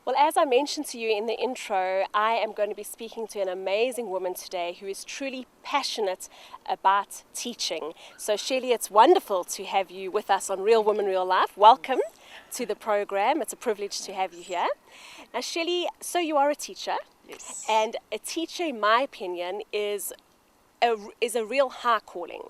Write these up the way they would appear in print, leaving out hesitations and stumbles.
Well, as I mentioned to you in the intro, I am going to be speaking to an amazing woman today who is truly passionate about teaching. So Shelley, it's wonderful to have you with us on Real Woman, Real Life. Welcome to the program. It's a privilege to have you here. Now Shelley, so you are a teacher. Yes. And a teacher, in my opinion, is a real high calling.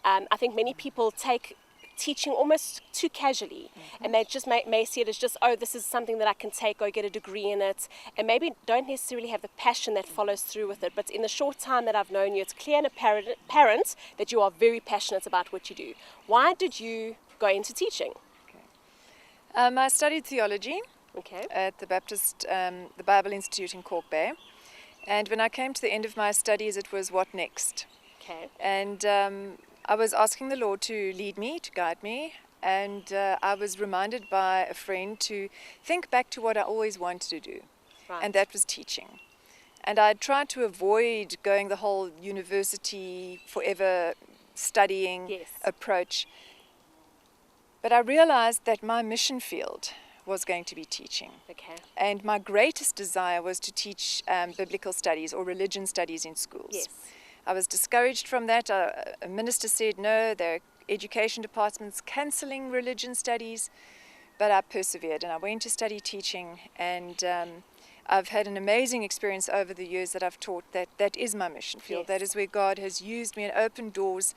I think many people take teaching almost too casually, and they just may see it as just, oh, this is something that I can take or get a degree in it, and maybe don't necessarily have the passion that follows through with it. But in the short time that I've known you, it's clear and apparent that you are very passionate about what you do. Why did you go into teaching? I studied theology at the Bible Institute in Cork Bay, and when I came to the end of my studies, it was what next? And I was asking the Lord to lead me, to guide me, and I was reminded by a friend to think back to what I always wanted to do, and that was teaching. And I tried to avoid going the whole university, forever studying approach, but I realized that my mission field was going to be teaching. And my greatest desire was to teach biblical studies or religion studies in schools. I was discouraged from that. A minister said, no, there are education departments cancelling religion studies, but I persevered and I went to study teaching, and I've had an amazing experience over the years that I've taught that is my mission field. That is where God has used me and opened doors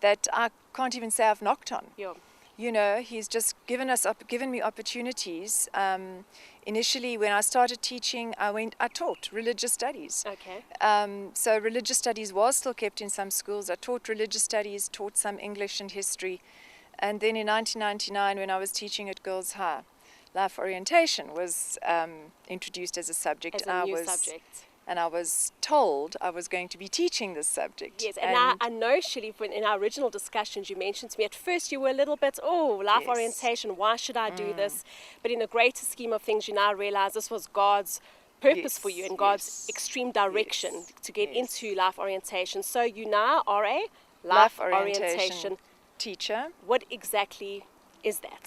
that I can't even say I've knocked on. You know, He's just given me opportunities. Initially, when I started teaching, I taught religious studies. So religious studies was still kept in some schools. I taught religious studies, taught some English and history. And then in 1999, when I was teaching at Girls High, life orientation was introduced as a subject. And I was told I was going to be teaching this subject. Yes, and I know, Shelley, in our original discussions, you mentioned to me at first you were a little bit, life orientation, why should I do this? But in the greater scheme of things, you now realize this was God's purpose for you and God's extreme direction to get into life orientation. So you now are a life orientation teacher. What exactly is that?